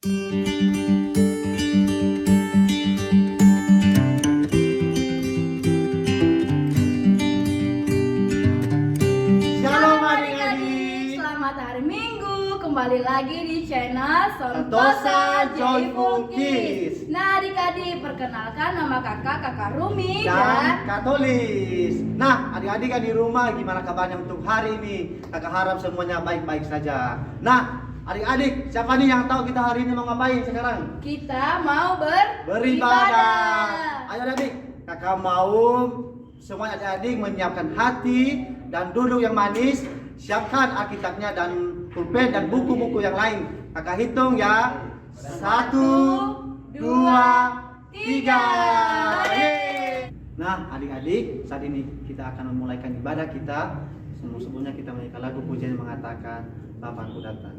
Shalom adik-adik. Selamat hari Minggu, kembali lagi di channel Sentosa Joyful Kids. Nah adik-adik, perkenalkan nama kakak Rumi Dan Katolis. Nah, adik-adik kan di rumah gimana kabarnya untuk hari ini? Kakak harap semuanya baik-baik saja. Nah, adik-adik, siapa nih yang tahu kita hari ini mau ngapain sekarang? kita mau Beribadah. Ayo adik, kakak mau semua adik-adik menyiapkan hati dan duduk yang manis. Siapkan Alkitabnya dan pulpen dan buku-buku yang lain. Kakak hitung ya. 1, 2, 3. Yeay. Nah, adik-adik, saat ini kita akan memulaikan ibadah kita. Sebelumnya kita menyanyikan lagu pujian yang mengatakan Bapakku datang.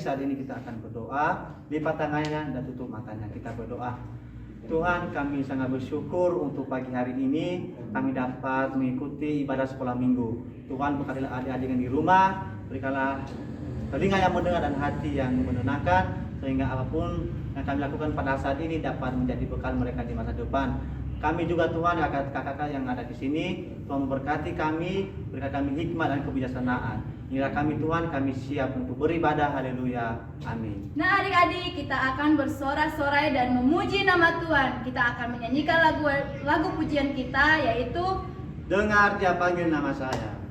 Saat ini kita akan berdoa, lipat tangannya dan tutup matanya. Kita berdoa. Tuhan, kami sangat bersyukur untuk pagi hari ini kami dapat mengikuti ibadah sekolah minggu. Tuhan, berkatilah adik-adik yang di rumah, berikanlah telinga yang mendengar dan hati yang menenangkan, sehingga apapun yang kami lakukan pada saat ini dapat menjadi bekal mereka di masa depan. Kami juga Tuhan, kakak-kakak yang ada di sini, Tuhan memberkati kami, berikan kami hikmat dan kebijaksanaan. Inilah kami Tuhan, kami siap untuk beribadah. Haleluya. Amin. Nah adik-adik, kita akan bersorak-sorai dan memuji nama Tuhan. Kita akan menyanyikan lagu pujian kita, yaitu Dengar Dia Panggil Nama Saya.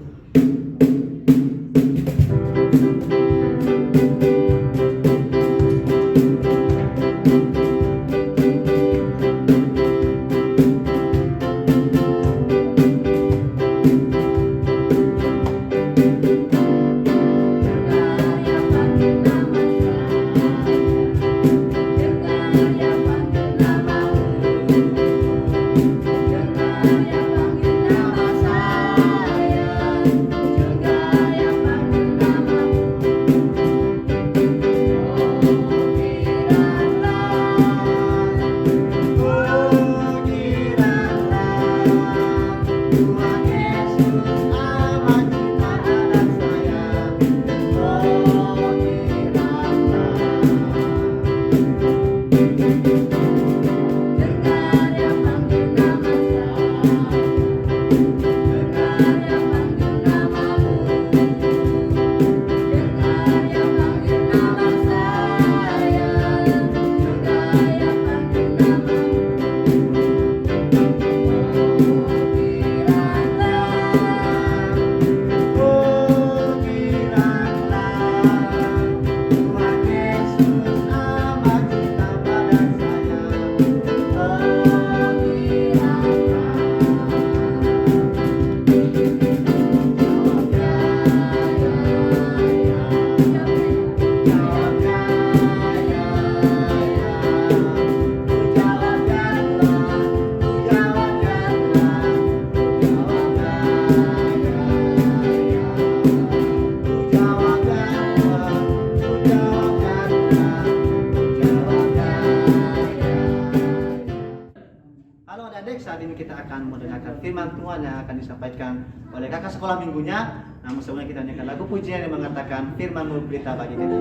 saat ini kita akan mendengarkan firman Tuhan yang akan disampaikan oleh kakak sekolah minggunya. Namun sebelumnya kita nyanyikan lagu pujian yang mengatakan firman-Mu berita bagi kami.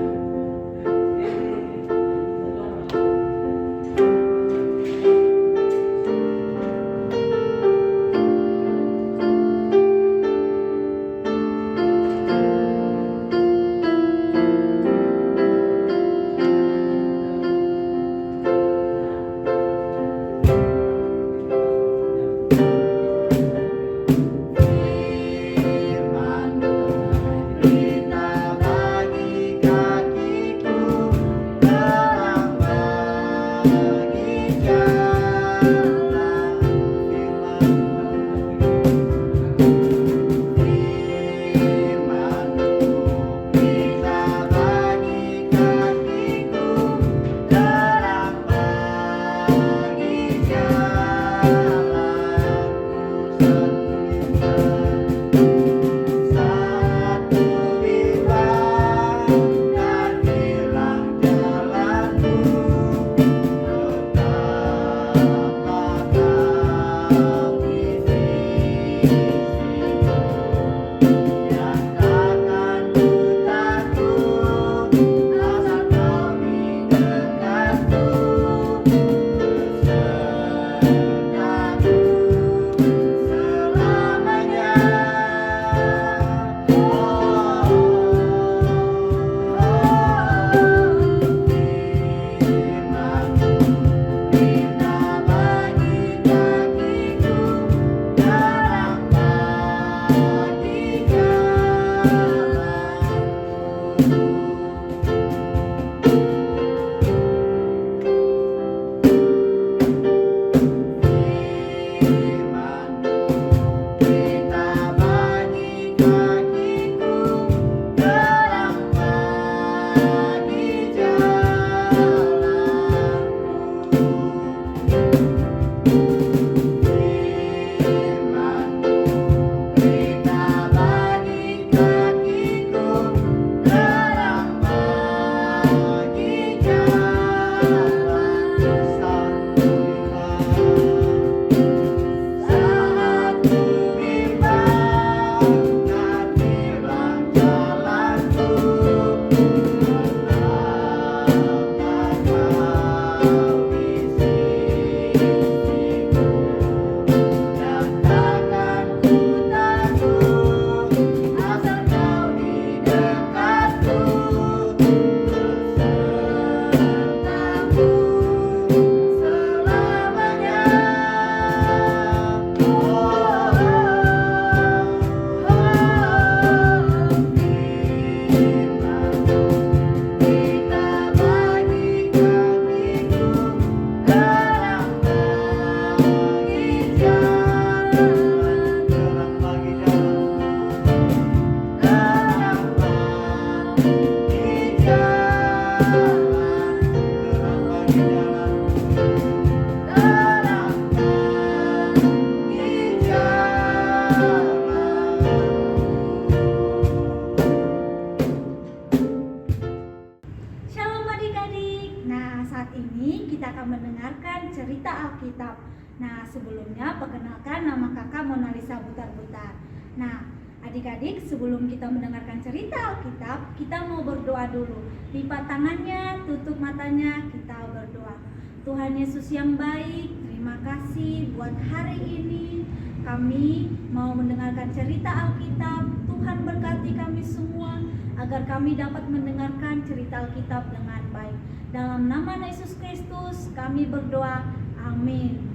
Nah, sebelumnya perkenalkan nama kakak Monalisa Butar-Butar. Nah, adik-adik, sebelum kita mendengarkan cerita Alkitab, kita mau berdoa dulu. Lipat tangannya, tutup matanya, kita berdoa. Tuhan Yesus yang baik, terima kasih buat hari ini. Kami mau mendengarkan cerita Alkitab. Tuhan berkati kami semua agar kami dapat mendengarkan cerita Alkitab dengan baik. Dalam nama Yesus Kristus kami berdoa, amin.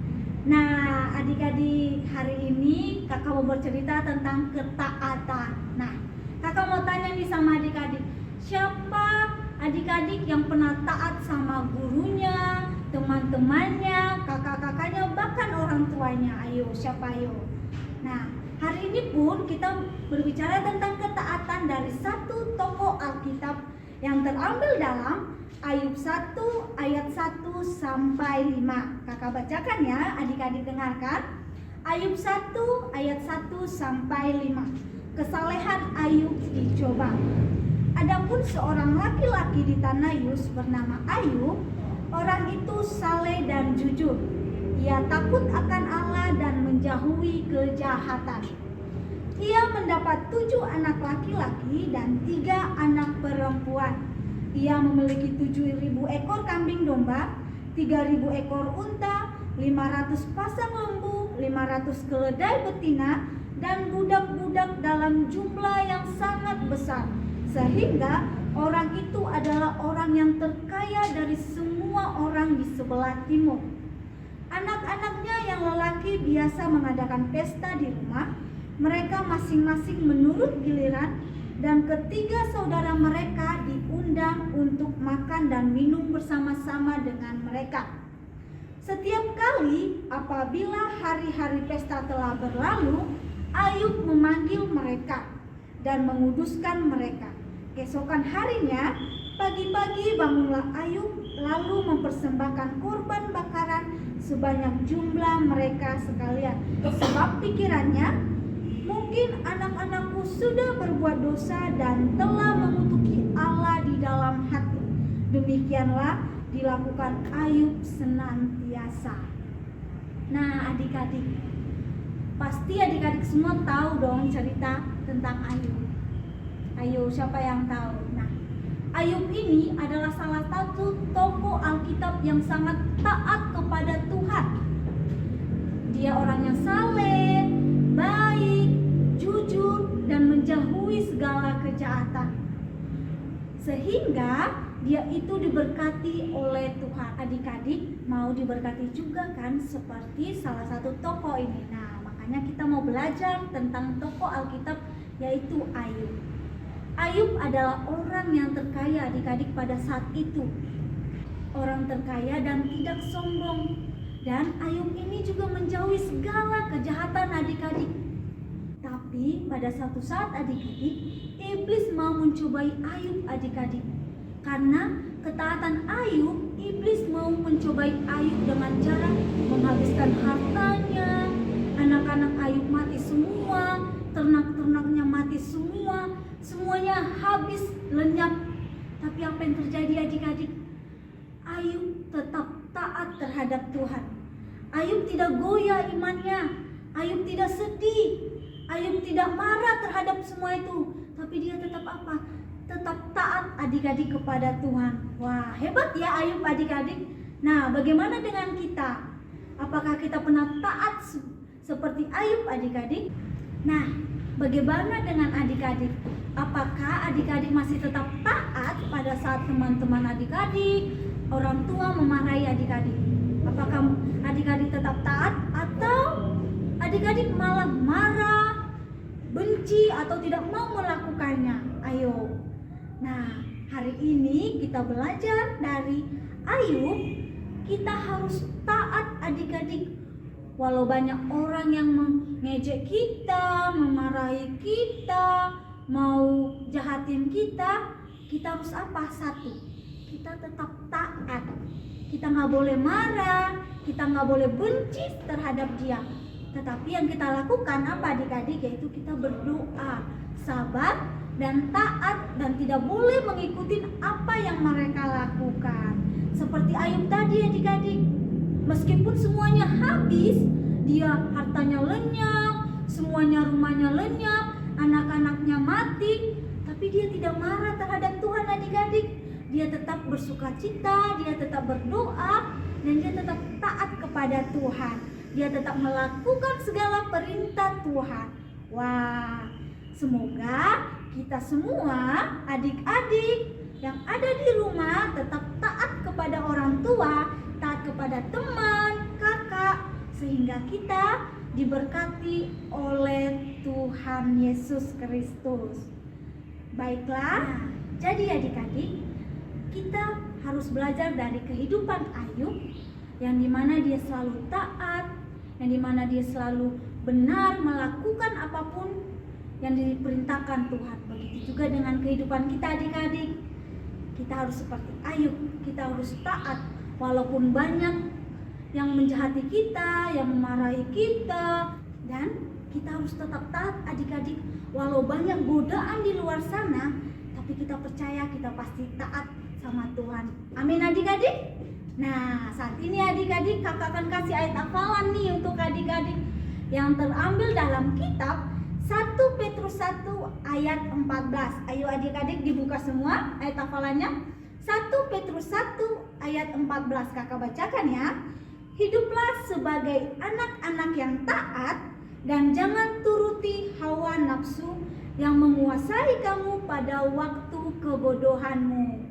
Nah, adik-adik, hari ini kakak mau bercerita tentang ketaatan. Nah, kakak mau tanya nih sama adik-adik, siapa adik-adik yang pernah taat sama gurunya, teman-temannya, kakak-kakaknya, bahkan orang tuanya? Ayo, siapa ayo? Nah, hari ini pun kita berbicara tentang ketaatan dari satu tokoh Alkitab yang terambil dalam Ayub 1 ayat 1 sampai 5. Kakak bacakan ya, adik-adik dengarkan. Ayub 1 ayat 1 sampai 5. Kesalehan Ayub dicoba. Adapun seorang laki-laki di tanah Yus bernama Ayub, orang itu saleh dan jujur. Ia takut akan Allah dan menjauhi kejahatan. Ia mendapat 7 anak laki-laki dan 3 anak perempuan. Ia memiliki 7.000 ekor kambing domba, 3.000 ekor unta, 500 pasang lembu, 500 keledai betina, dan budak-budak dalam jumlah yang sangat besar. Sehingga orang itu adalah orang yang terkaya dari semua orang di sebelah timur. Anak-anaknya yang lelaki biasa mengadakan pesta di rumah. Mereka masing-masing menurut giliran, dan ketiga saudara mereka diundang untuk makan dan minum bersama-sama dengan mereka. Setiap kali apabila hari-hari pesta telah berlalu, Ayub memanggil mereka dan menguduskan mereka. Keesokan harinya, pagi-pagi bangunlah Ayub lalu mempersembahkan korban bakaran sebanyak jumlah mereka sekalian. Sebab pikirannya, mungkin anak-anakku sudah berbuat dosa dan telah mengutuki Allah di dalam hati. Demikianlah dilakukan Ayub senantiasa. Nah, adik-adik, pasti adik-adik semua tahu dong cerita tentang Ayub. Ayo, siapa yang tahu? Nah, Ayub ini adalah salah satu tokoh Alkitab yang sangat taat kepada Tuhan. Dia orang yang saleh, baik, jujur, dan menjauhi segala kejahatan. Sehingga dia itu diberkati oleh Tuhan. Adik-adik mau diberkati juga kan seperti salah satu tokoh ini. Nah, makanya kita mau belajar tentang tokoh Alkitab yaitu Ayub. Ayub adalah orang yang terkaya adik-adik pada saat itu. Orang terkaya dan tidak sombong. Dan Ayub ini juga menjauhi segala kejahatan adik-adik. Tapi pada suatu saat adik-adik, iblis mau mencobai Ayub adik-adik. Karena ketaatan Ayub, iblis mau mencobai Ayub dengan cara menghabiskan hartanya. Anak-anak Ayub mati semua, ternak-ternaknya mati semua, semuanya habis, lenyap. Tapi apa yang terjadi adik-adik? Ayub tetap taat terhadap Tuhan. Ayub tidak goyah imannya. Ayub tidak sedih. Ayub tidak marah terhadap semua itu. Tapi dia tetap apa? Tetap taat adik-adik kepada Tuhan. Wah, hebat ya Ayub adik-adik. Nah, bagaimana dengan kita? Apakah kita pernah taat seperti Ayub adik-adik? Nah, bagaimana dengan adik-adik? Apakah adik-adik masih tetap taat pada saat teman-teman adik-adik, orang tua memarahi adik-adik? Apakah adik-adik tetap taat atau adik-adik malah marah, benci, atau tidak mau melakukannya? Ayo. Nah, hari ini kita belajar dari Ayub. Kita harus taat adik-adik. Walau banyak orang yang mengejek kita, memarahi kita, mau jahatin kita, kita harus apa? Satu, kita tetap taat. Kita nggak boleh marah, kita nggak boleh benci terhadap dia. Tetapi yang kita lakukan apa adik-adik? Yaitu kita berdoa, sabar dan taat, dan tidak boleh mengikuti apa yang mereka lakukan. Seperti Ayub tadi adik-adik, meskipun semuanya habis, dia hartanya lenyap, semuanya rumahnya lenyap, anak-anaknya mati, tapi dia tidak marah terhadap Tuhan adik-adik. Dia tetap bersukacita, dia tetap berdoa, dan dia tetap taat kepada Tuhan. Dia tetap melakukan segala perintah Tuhan. Wah, semoga kita semua adik-adik yang ada di rumah tetap taat kepada orang tua, taat kepada teman, kakak, sehingga kita diberkati oleh Tuhan Yesus Kristus. Baiklah, jadi adik-adik, kita harus belajar dari kehidupan Ayub, yang dimana dia selalu taat, yang dimana dia selalu benar melakukan apapun yang diperintahkan Tuhan. Begitu juga dengan kehidupan kita adik-adik. Kita harus seperti Ayub, kita harus taat walaupun banyak yang menjahati kita, yang memarahi kita, dan kita harus tetap taat adik-adik. Walau banyak godaan di luar sana, tapi kita percaya kita pasti taat sama Tuhan. Amin adik-adik. Nah, saat ini adik-adik kakak akan kasih ayat hafalan nih untuk adik-adik yang terambil dalam kitab 1 Petrus 1 ayat 14. Ayo adik-adik dibuka semua ayat hafalannya. 1 Petrus 1 ayat 14 kakak bacakan ya. Hiduplah sebagai anak-anak yang taat dan jangan turuti hawa nafsu yang menguasai kamu pada waktu kebodohanmu.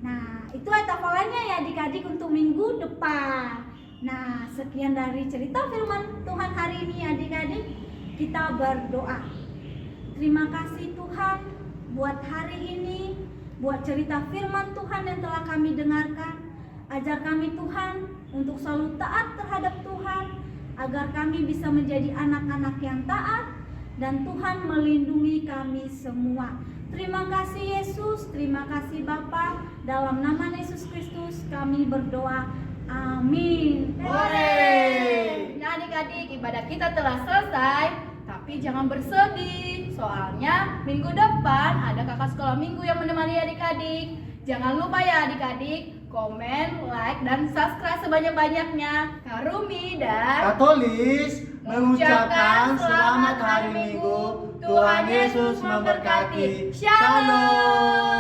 Nah, itu ayat hafalannya ya adik-adik untuk minggu depan. Nah, sekian dari cerita firman Tuhan hari ini adik-adik. Kita berdoa. Terima kasih Tuhan buat hari ini, buat cerita firman Tuhan yang telah kami dengarkan. Ajar kami Tuhan untuk selalu taat terhadap Tuhan, agar kami bisa menjadi anak-anak yang taat dan Tuhan melindungi kami semua. Terima kasih Yesus, terima kasih Bapa. Dalam nama Yesus Kristus kami berdoa. Amin. Hore! Nah adik-adik, ibadah kita telah selesai. Tapi jangan bersedih, soalnya minggu depan ada kakak sekolah minggu yang menemani adik-adik. Jangan lupa ya adik-adik, komen, like, dan subscribe sebanyak-banyaknya. Karumi dan Katolis mengucapkan selamat hari Minggu. Tuhan Yesus memberkati. Shalom.